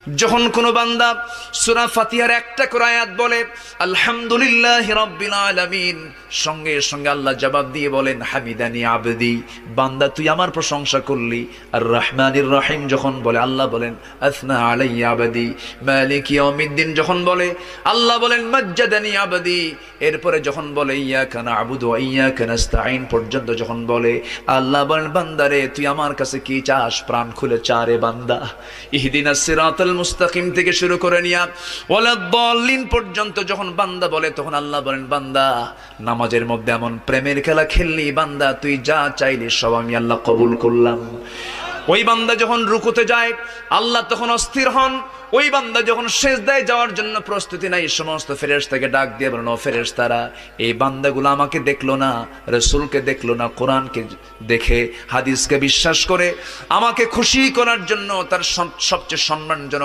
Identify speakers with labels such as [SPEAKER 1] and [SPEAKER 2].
[SPEAKER 1] যখন কোনো বান্দা সূরা ফাতিহার একটা করে আয়াত বলে আলহামদুলিল্লাহি রাব্বিল আলামিন, সঙ্গে সঙ্গে আল্লাহ জবাব দিয়ে বলেন হামিদানি আবদি, বান্দা তুই আমার প্রশংসা করলি। আর রহমানির রহিম যখন বলে আল্লাহ বলেন আসনা আলাইয়া আবদি। মালিক ইয়াউমিদ্দিন যখন বলে আল্লাহ বলেন মাজ্জাদানি আবদি। এরপরে যখন বলে ইয়াকা না'বুদু ওয়া ইয়াকা নাস্তাঈন পর্যন্ত যখন বলে আল্লাহ বলেন বান্দারে তুই আমার কাছে কি চাস, প্রাণ খুলে চারে বান্দা। ইহদিনাস সিরাতাল মুস্তাকিম থেকে শুরু করে নিয়া ওয়ালাদ-দাল্লিন পর্যন্ত যখন বান্দা বলে তখন আল্লাহ বলেন বান্দা নামাজের মধ্যে এমন প্রেমের খেলা খেললি বান্দা, তুই যা চাইলি সব আমি আল্লাহ কবুল করলাম। ওই বান্দা যখন রুকুতে যায় আল্লাহ তখন অস্থির হন। ওই বান্দা যখন সিজদায় যাওয়ার জন্য প্রস্তুতি নাই, সমস্ত ফেরেশতাকে ডাক দিয়ে বলেন ও ফেরেশতারা, এই বান্দাগুলো আমাকে দেখলো না, রাসূলকে দেখলো না, কোরআনকে দেখে হাদিসকে বিশ্বাস করে আমাকে খুশি করার জন্য তার সবচেয়ে সম্মানজনক